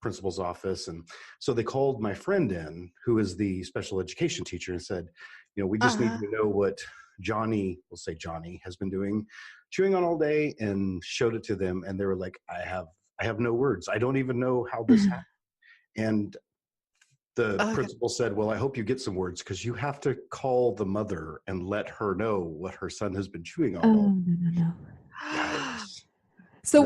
principal's office. And so they called my friend in, who is the special education teacher, and said, we just need to know what Johnny, we'll say Johnny, has been doing, chewing on all day, and showed it to them. And they were like, I have no words. I don't even know how this happened. And the principal said, well, I hope you get some words, because you have to call the mother and let her know what her son has been chewing on. No. Guys. So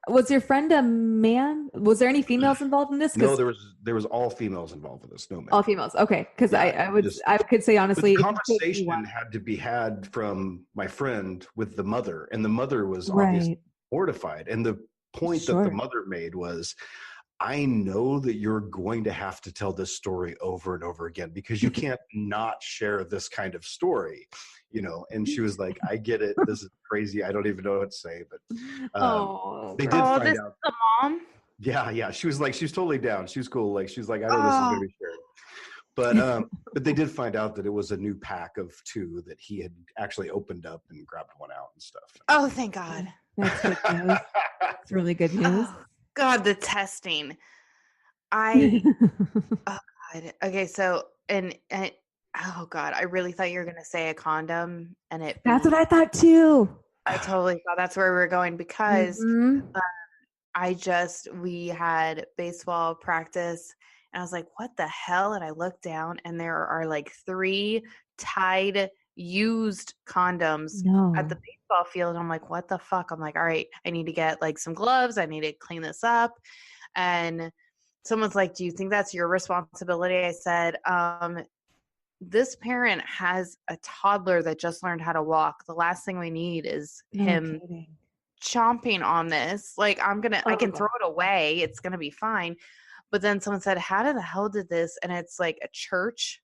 was your friend a man? Was there any females involved in this? No, there was all females involved with this. No men. All females. Okay. Because I could say honestly, the conversation had to be had from my friend with the mother, and the mother was obviously mortified. And the point that the mother made was, I know that you're going to have to tell this story over and over again, because you can't not share this kind of story, and she was like, I get it. This is crazy. I don't even know what to say, but they did find out. The mom? Yeah. She was like, she's totally down. She was cool. Like, she's like, I know this is going to be shared. But they did find out that it was a new pack of 2 that he had actually opened up and grabbed one out and stuff. Oh, thank God. That's good news. That's really good news. Oh, God, the testing. Oh God. Okay, so and oh God, I really thought you were gonna say a condom, and that's what I thought too. I totally thought that's where we were going, because we had baseball practice, and I was like, what the hell? And I looked down, and there are like 3 tied used condoms at the baseball field. I'm like, what the fuck? I'm like, all right, I need to get like some gloves. I need to clean this up. And someone's like, do you think that's your responsibility? I said, this parent has a toddler that just learned how to walk. The last thing we need is him chomping on this. Like, I can throw it away. It's going to be fine. But then someone said, how the hell did this? And it's like a church.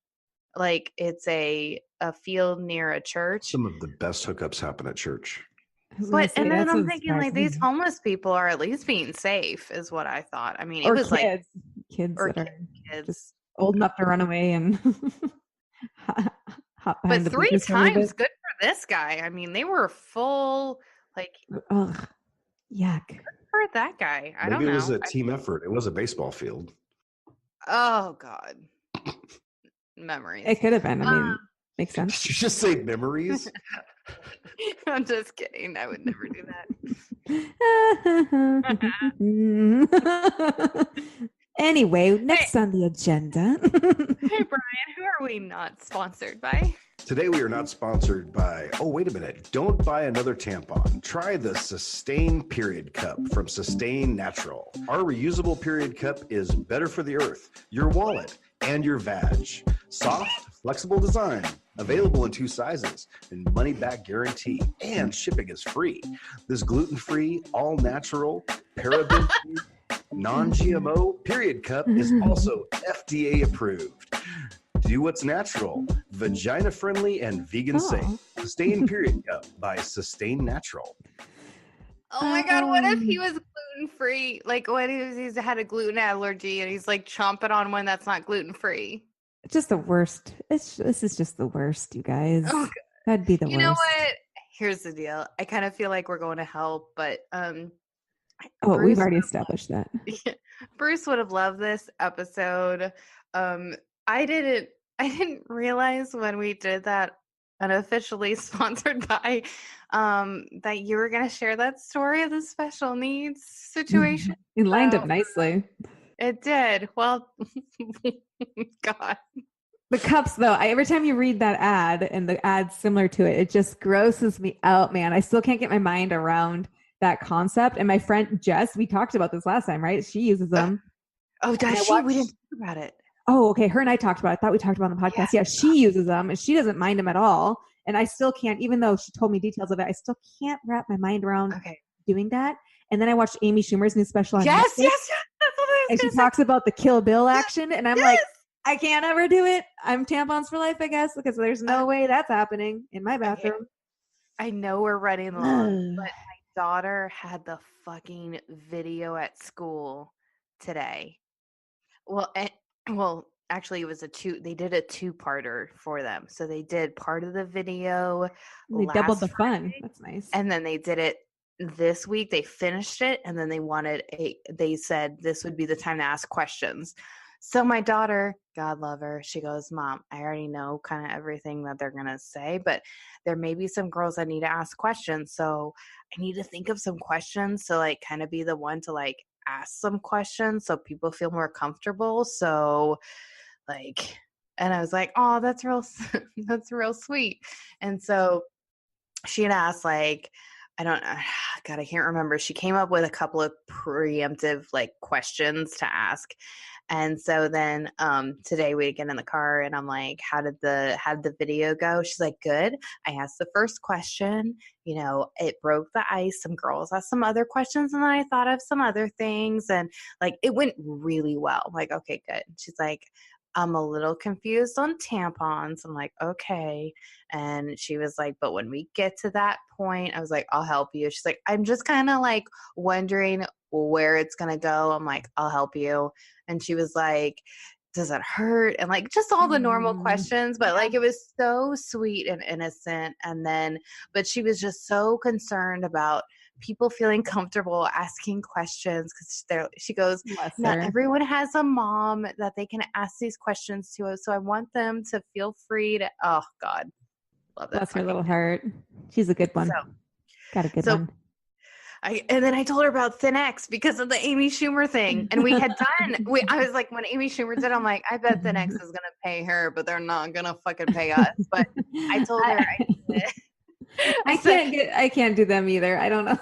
Like, it's a field near a church. Some of the best hookups happen at church. But and then I'm thinking, like, these homeless people are at least being safe, is what I thought. I mean, it was kids. Like kids that are just old enough to run away and hop behind. But 3 times, good for this guy. I mean, they were full, like, yuck. Good for that guy. I don't know. Maybe it was a team effort. It was a baseball field. Oh God. Memories. It could have been. I mean, makes sense. Did you just say memories? I'm just kidding. I would never do that. Anyway, next on the agenda. Hey, Brian, who are we not sponsored by? Today we are not sponsored by, oh, wait a minute. Don't buy another tampon. Try the Sustain Period Cup from Sustain Natural. Our reusable period cup is better for the earth, your wallet, and your vag. Soft, flexible design, available in 2 sizes, and money-back guarantee, and shipping is free. This gluten-free, all-natural, paraben-free, non-GMO period cup is also FDA approved. Do what's natural, vagina-friendly, and vegan-safe. Sustain Period Cup by Sustain Natural. Oh my God, what if he was gluten-free? Like, what if he's had a gluten allergy and he's like chomping on one that's not gluten-free? It's just the worst. This is just the worst, you guys. Oh, that'd be the worst. You know what? Here's the deal. I kind of feel like we're going to hell, but we've already established that. Bruce would have loved this episode. I didn't realize when we did that unofficially sponsored by that you were going to share that story of the special needs situation. It lined up nicely. It did. Well, God. The cups, though, every time you read that ad and the ad similar to it, it just grosses me out, man. I still can't get my mind around that concept. And my friend Jess, we talked about this last time, right? She uses them. Oh, does she? We didn't talk about it. Oh, okay. Her and I talked about it. I thought we talked about it on the podcast. Yeah, she uses them and she doesn't mind them at all. And I still can't, even though she told me details of it, I still can't wrap my mind around doing that. And then I watched Amy Schumer's new special on Netflix. Yes. That's what I was and she talks about the Kill Bill action. And I'm like, I can't ever do it. I'm tampons for life, I guess, because there's no way that's happening in my bathroom. Okay. I know we're running long, but my daughter had the fucking video at school today. Well, actually, it was they did a 2-parter for them. So they did part of the video. They doubled the fun. That's nice. And then they did it this week they finished it, and then they said this would be the time to ask questions. So my daughter, God love her, she goes, Mom, I already know kind of everything that they're going to say, but there may be some girls that need to ask questions. So I need to think of some questions to like kind of be the one to like ask some questions so people feel more comfortable. So like, and I was like, oh, that's that's real sweet. And so she had asked like, God, I can't remember. She came up with a couple of preemptive like questions to ask. And so then today we get in the car and I'm like, how did the video go? She's like, good. I asked the first question, it broke the ice. Some girls asked some other questions and then I thought of some other things and like it went really well. I'm like, okay, good. She's like, I'm a little confused on tampons. I'm like, okay. And she was like, but when we get to that point, I was like, I'll help you. She's like, I'm just kind of like wondering where it's going to go. I'm like, I'll help you. And she was like, does it hurt? And like just all the normal questions, but like it was so sweet and innocent. And then, but she was just so concerned about people feeling comfortable asking questions because she goes, not everyone has a mom that they can ask these questions to. So I want them to feel free to, oh God, love that. Bless her little heart. She's a good one. Got a good one. And then I told her about Thin X because of the Amy Schumer thing. And we had I was like, when Amy Schumer did, I'm like, I bet Thin X is going to pay her, but they're not going to fucking pay us. But I told her I can't do them either. I don't know.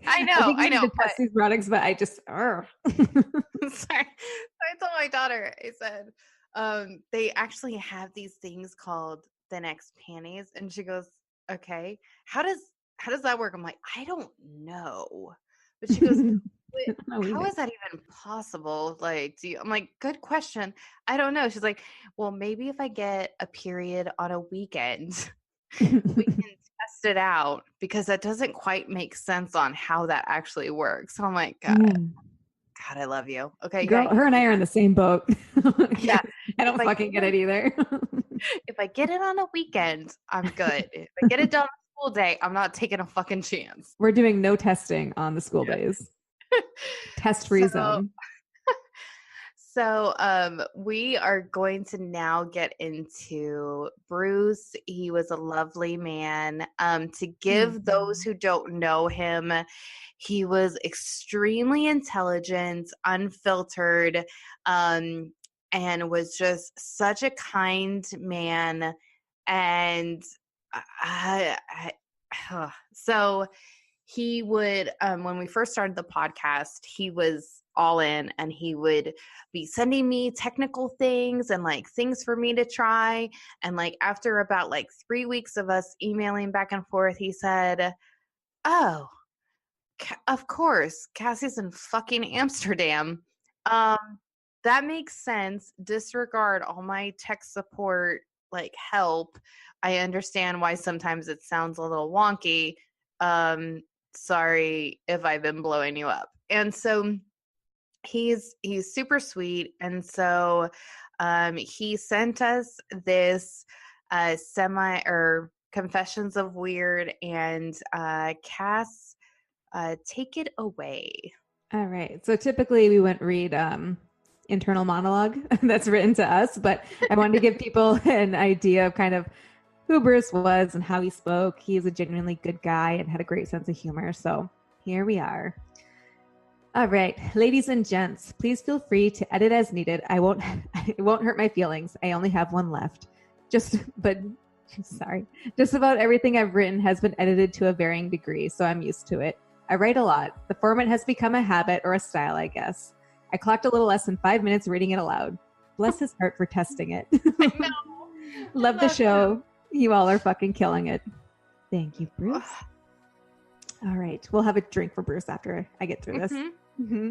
I know. To test these products, but I just, sorry. So I told my daughter, I said, they actually have these things called Thin X panties. And she goes, okay, how does that work? I'm like, I don't know. But she goes, how is that even possible? Like, I'm like, good question. I don't know. She's like, well, maybe if I get a period on a weekend, we can test it out because that doesn't quite make sense on how that actually works. So I'm like, God, I love you. Okay. Girl, yeah, her and I are in the same boat. Yeah. I don't fucking get it either. If I get it on a weekend, I'm good. If I get it done on a school day, I'm not taking a fucking chance. We're doing no testing on the school days. Test-free zone. So we are going to now get into Bruce. He was a lovely man. To give those who don't know him, he was extremely intelligent, unfiltered, and was just such a kind man. And so he would, when we first started the podcast, he was all in and he would be sending me technical things and like things for me to try. And like after about like 3 weeks of us emailing back and forth, he said, oh, of course, Cassie's in fucking Amsterdam. That makes sense. Disregard all my tech support, like help. I understand why sometimes it sounds a little wonky. Sorry if I've been blowing you up. And so he's super sweet. And so he sent us this Confessions of Weird, and Cass, take it away. All right. So typically we wouldn't read internal monologue that's written to us, but I wanted to give people an idea of kind of who Bruce was and how he spoke. He is a genuinely good guy and had a great sense of humor. So here we are. All right, ladies and gents, please feel free to edit as needed. It won't hurt my feelings. I only have one left. Just about everything I've written has been edited to a varying degree, so I'm used to it. I write a lot. The format has become a habit or a style, I guess. I clocked a little less than 5 minutes reading it aloud. Bless his heart for testing it. I know. Love the show. You all are fucking killing it. Thank you, Bruce. All right. We'll have a drink for Bruce after I get through this. Mm-hmm.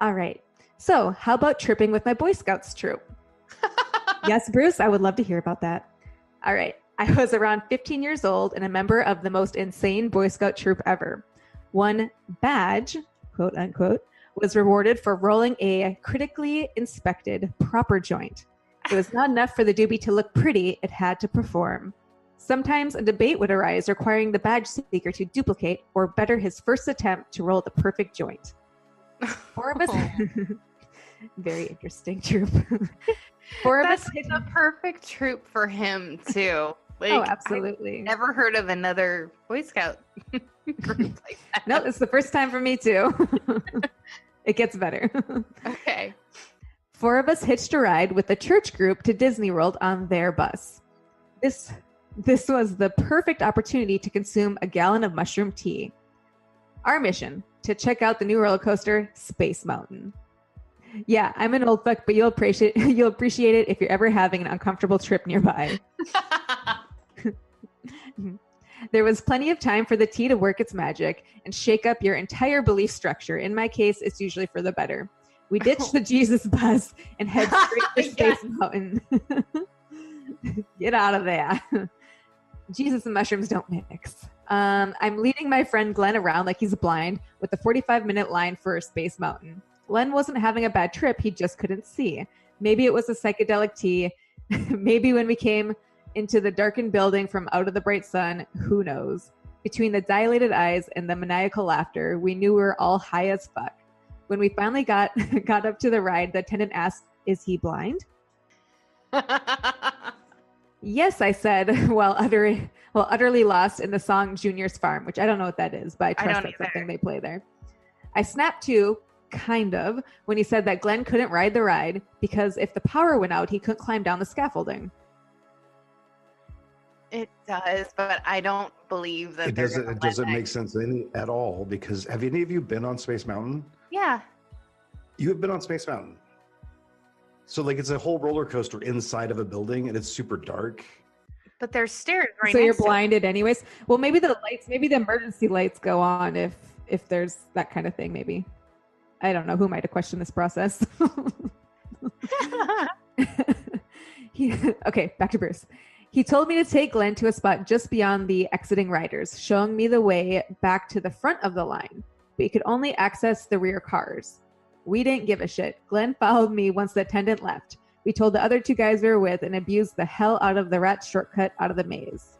All right. So how about tripping with my Boy Scouts troop? Yes, Bruce, I would love to hear about that. All right. I was around 15 years old and a member of the most insane Boy Scout troop ever. One badge, quote unquote, was rewarded for rolling a critically inspected proper joint. It was not enough for the doobie to look pretty. It had to perform. Sometimes a debate would arise requiring the badge seeker to duplicate or better his first attempt to roll the perfect joint. Four of us... Very interesting troop. Four of us... That's the perfect troop for him, too. Like, oh, absolutely. I've never heard of another Boy Scout group like that. No, it's the first time for me, too. It gets better. Okay. Four of us hitched a ride with the church group to Disney World on their bus. This was the perfect opportunity to consume a gallon of mushroom tea. Our mission, to check out the new roller coaster, Space Mountain. Yeah, I'm an old fuck, but you'll appreciate it if you're ever having an uncomfortable trip nearby. There was plenty of time for the tea to work its magic and shake up your entire belief structure. In my case, it's usually for the better. We ditched the Jesus bus and head straight for Space Mountain. Get out of there. Jesus and mushrooms don't mix. I'm leading my friend Glenn around like he's blind with a 45-minute line for Space Mountain. Glenn wasn't having a bad trip. He just couldn't see. Maybe it was a psychedelic tea. Maybe when we came into the darkened building from out of the bright sun, who knows? Between the dilated eyes and the maniacal laughter, we knew we were all high as fuck. When we finally got up to the ride, the attendant asked, "Is he blind?" Yes, I said, while utterly lost in the song Junior's Farm, which I don't know what that is, but I trust that's something they play there. I snapped to, kind of, when he said that Glenn couldn't ride the ride because if the power went out, he couldn't climb down the scaffolding. It does, but I don't believe that it doesn't make sense at all, because have any of you been on Space Mountain? Yeah. You have been on Space Mountain. So like it's a whole roller coaster inside of a building and it's super dark. But there's stairs right so next you're to blinded anyways. Well, maybe the emergency lights go on if there's that kind of thing, maybe. I don't know. Who am I to question this process? Okay, back to Bruce. He told me to take Glenn to a spot just beyond the exiting riders, showing me the way back to the front of the line. But you could only access the rear cars. We didn't give a shit. Glenn followed me once the attendant left. We told the other two guys we were with and abused the hell out of the rat shortcut out of the maze.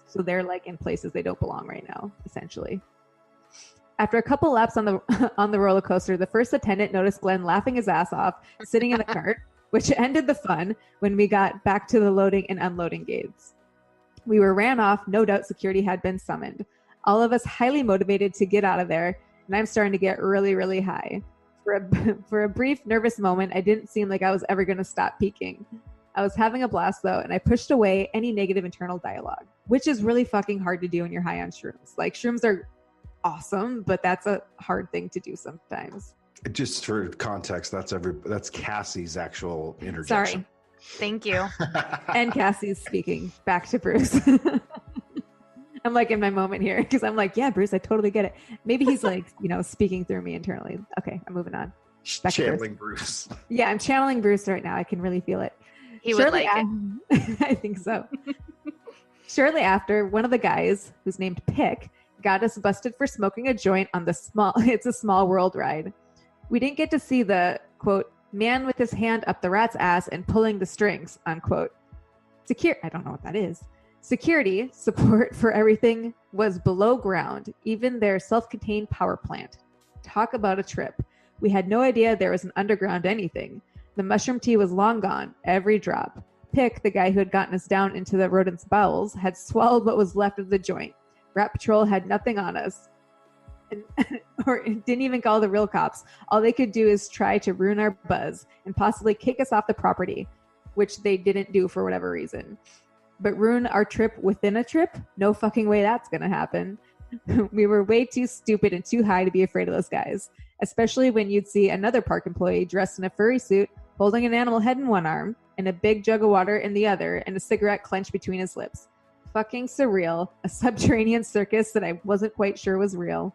So they're like in places they don't belong right now, essentially. After a couple laps on the roller coaster, the first attendant noticed Glenn laughing his ass off, sitting in the cart, which ended the fun when we got back to the loading and unloading gates. We were ran off. No doubt security had been summoned. All of us highly motivated to get out of there, and I'm starting to get really, really high. For a brief, nervous moment, I didn't seem like I was ever going to stop peaking. I was having a blast, though, and I pushed away any negative internal dialogue, which is really fucking hard to do when you're high on shrooms. Like, shrooms are awesome, but that's a hard thing to do sometimes. Just for context, that's Cassie's actual interjection. Sorry. Thank you. And Cassie's speaking. Back to Bruce. I'm like in my moment here because I'm like, yeah, Bruce, I totally get it. Maybe he's like, speaking through me internally. Okay, I'm moving on. Back channeling Bruce. Yeah, I'm channeling Bruce right now. I can really feel it. He would like it. I think so. Shortly after, one of the guys, who's named Pick, got us busted for smoking a joint on It's a Small World ride. We didn't get to see the, quote, man with his hand up the rat's ass and pulling the strings, unquote. I don't know what that is. Security support for everything was below ground, even their self-contained power plant. Talk about a trip. We had no idea there was an underground anything. The mushroom tea was long gone, every drop. Pick, the guy who had gotten us down into the rodent's bowels, had swallowed what was left of the joint. Rat Patrol had nothing on us. Or didn't even call the real cops. All they could do is try to ruin our buzz and possibly kick us off the property, which they didn't do for whatever reason. But ruin our trip within a trip? No fucking way that's going to happen. We were way too stupid and too high to be afraid of those guys, especially when you'd see another park employee dressed in a furry suit, holding an animal head in one arm and a big jug of water in the other and a cigarette clenched between his lips. Fucking surreal. A subterranean circus that I wasn't quite sure was real.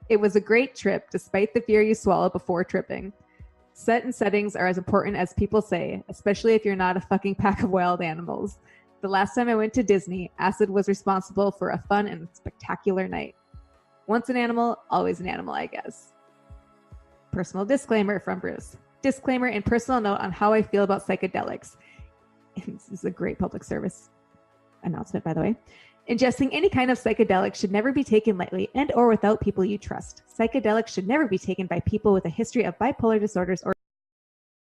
It was a great trip, despite the fear you swallow before tripping. Set and settings are as important as people say, especially if you're not a fucking pack of wild animals. The last time I went to Disney, acid was responsible for a fun and spectacular night. Once an animal, always an animal, I guess. Personal disclaimer from Bruce. Disclaimer and personal note on how I feel about psychedelics. This is a great public service. announcement, by the way. Ingesting any kind of psychedelic should never be taken lightly and or without people you trust. Psychedelics should never be taken by people with a history of bipolar disorders or